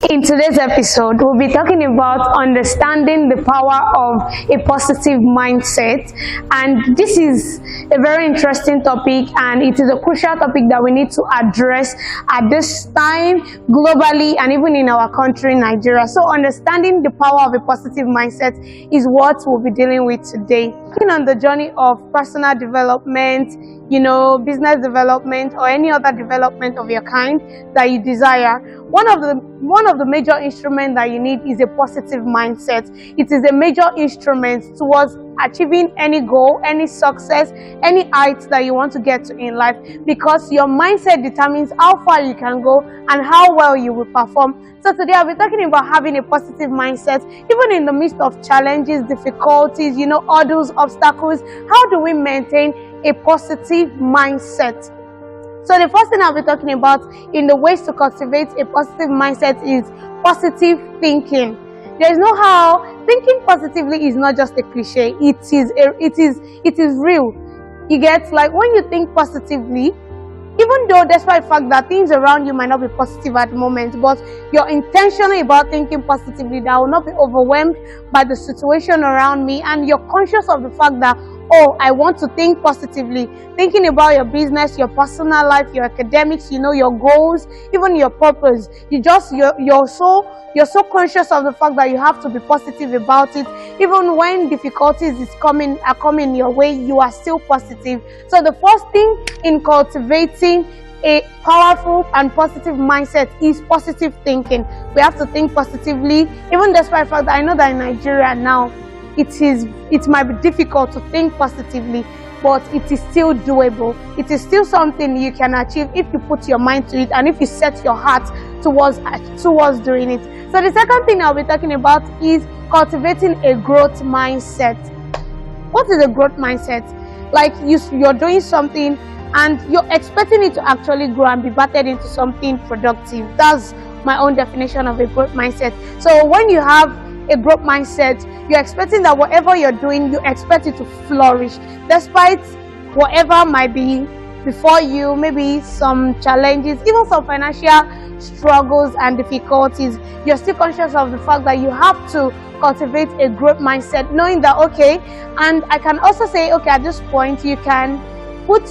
In today's episode, we'll be talking about understanding the power of a positive mindset. And this is a very interesting topic, and it is a crucial topic that we need to address at this time globally and even in our country, Nigeria. So understanding the power of a positive mindset is what we'll be dealing with today. On the journey of personal development, business development, or any other development of your kind that you desire, one of the major instruments that you need is a positive mindset. It is a major instrument towards achieving any goal, any success, any heights that you want to get to in life, because your mindset determines how far you can go and how well you will perform. So today I'll be talking about having a positive mindset, even in the midst of challenges, difficulties, hurdles, obstacles. How do we maintain a positive mindset? So the first thing I'll be talking about in the ways to cultivate a positive mindset is positive thinking. There's no how. Thinking positively is not just a cliche. It is real. You get, like, when you think positively, even though despite the fact that things around you might not be positive at the moment, but you're intentional about thinking positively, that I will not be overwhelmed by the situation around me, and you're conscious of the fact that, I want to think positively, thinking about your business, your personal life, your academics, your goals, even your purpose. You're so conscious of the fact that you have to be positive about it. Even when difficulties are coming your way, you are still positive. So the first thing in cultivating a powerful and positive mindset is positive thinking. We have to think positively, even despite the fact that I know that in Nigeria now, it might be difficult to think positively, but it is still doable. It is still something you can achieve if you put your mind to it and if you set your heart towards doing it. So the second thing I'll be talking about is cultivating a growth mindset. What is a growth mindset? Like you're doing something and you're expecting it to actually grow and be battered into something productive. That's my own definition of a growth mindset. So when you have a growth mindset, you're expecting that whatever you're doing, you expect it to flourish despite whatever might be before you, maybe some challenges, even some financial struggles and difficulties. You're still conscious of the fact that you have to cultivate a growth mindset, knowing that, and I can also say, at this point you can put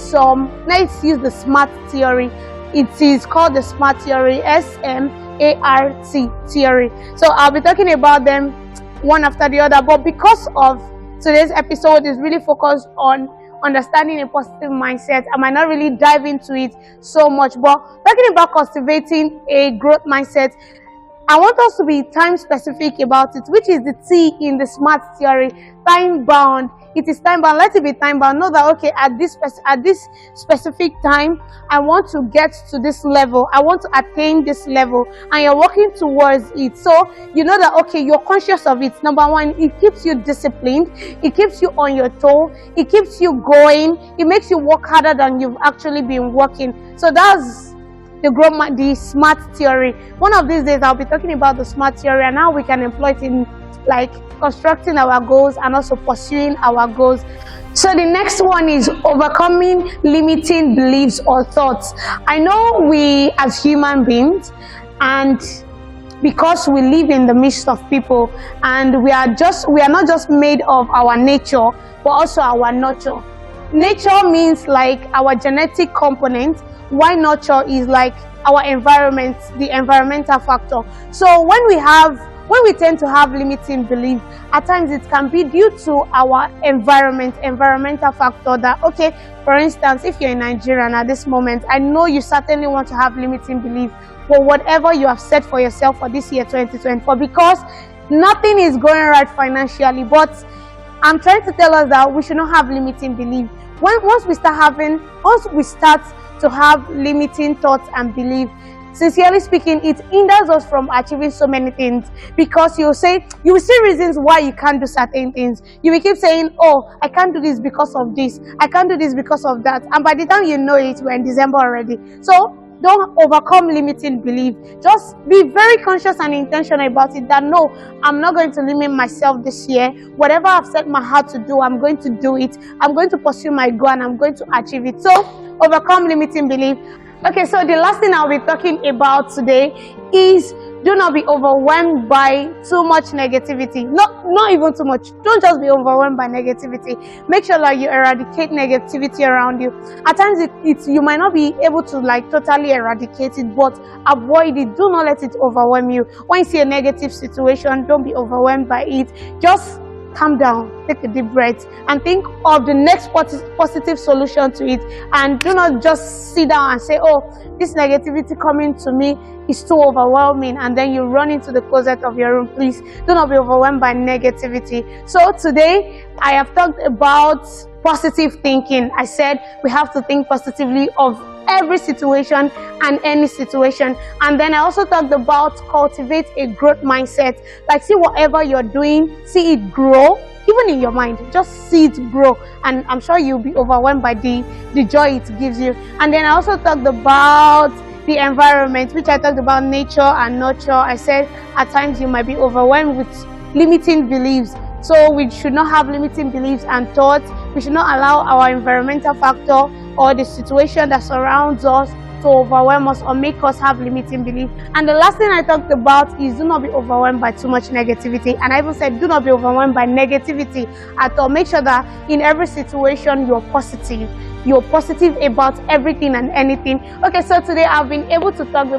let's use the SMART theory. It is called the SMART theory, SMART theory. So I'll be talking about them one after the other, but because of today's episode is really focused on understanding a positive mindset, I might not really dive into it so much. But talking about cultivating a growth mindset, I want us to be time specific about it, which is the T in the SMART theory, time bound. It is time bound. Let it be time bound. Know that at this specific time, I want to get to this level. I want to attain this level, and you're working towards it. So you know that you're conscious of it. Number one, it keeps you disciplined. It keeps you on your toe. It keeps you going. It makes you work harder than you've actually been working. So that's the SMART theory. One of these days, I'll be talking about the SMART theory and how we can employ it in constructing our goals and also pursuing our goals. So the next one is overcoming limiting beliefs or thoughts. I know we as human beings, and because we live in the midst of people, and we are not just made of our nature, but also our nurture. Nature means like our genetic component, while nurture is like our environment, the environmental factor. So when we tend to have limiting belief, at times it can be due to our environmental factor that, for instance, if you're in Nigeria and at this moment, I know you certainly want to have limiting belief for whatever you have set for yourself for this year 2024, because nothing is going right financially. But I'm trying to tell us that we should not have limiting belief. Once we start to have limiting thoughts and belief, sincerely speaking, it hinders us from achieving so many things, because you will see reasons why you can't do certain things. You will keep saying, I can't do this because of this, I can't do this because of that, and by the time you know it, we're in December already. So don't overcome limiting belief. Just be very conscious and intentional about it, that no, I'm not going to limit myself this year. Whatever I've set my heart to do, I'm going to do it. I'm going to pursue my goal and I'm going to achieve it. So overcome limiting belief. Okay, so the last thing I'll be talking about today is Do not be overwhelmed by too much negativity. Not even too much. Don't just be overwhelmed by negativity. Make sure that you eradicate negativity around you. At times you might not be able to like totally eradicate it, but avoid it. Do not let it overwhelm you. When you see a negative situation, don't be overwhelmed by it. Just calm down, take a deep breath, and think of the next positive solution to it. And do not just sit down and say, oh, this negativity coming to me is too overwhelming, and then you run into the closet of your room. Please do not be overwhelmed by negativity. So today I have talked about positive thinking. I said we have to think positively of every situation and any situation. And then I also talked about cultivate a growth mindset. Like, see whatever you're doing, see it grow, even in your mind. Just see it grow, and I'm sure you'll be overwhelmed by the joy it gives you. And then I also talked about the environment, which I talked about nature and nurture. I said at times you might be overwhelmed with limiting beliefs. So we should not have limiting beliefs and thoughts. We should not allow our environmental factor or the situation that surrounds us to overwhelm us or make us have limiting beliefs. And the last thing I talked about is do not be overwhelmed by too much negativity. And I even said do not be overwhelmed by negativity at all. Make sure that in every situation you're positive. You're positive about everything and anything. Okay, so today I've been able to talk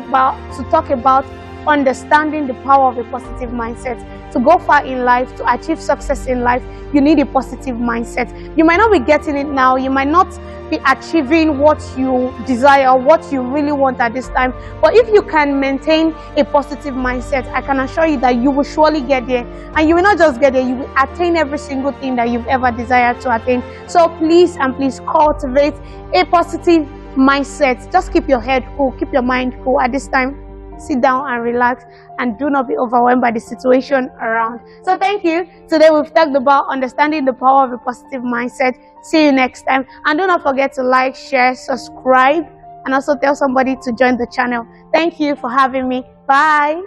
about understanding the power of a positive mindset. To go far in life, to achieve success in life, you need a positive mindset. You might not be getting it now, you might not be achieving what you desire, what you really want at this time, but if you can maintain a positive mindset, I can assure you that you will surely get there. And you will not just get there, you will attain every single thing that you've ever desired to attain. So please and please cultivate a positive mindset. Just keep your head cool, keep your mind cool at this time. Sit down and relax, and do not be overwhelmed by the situation around. So thank you. Today we've talked about understanding the power of a positive mindset. See you next time, and do not forget to like, share, subscribe, and also tell somebody to join the channel. Thank you for having me. Bye.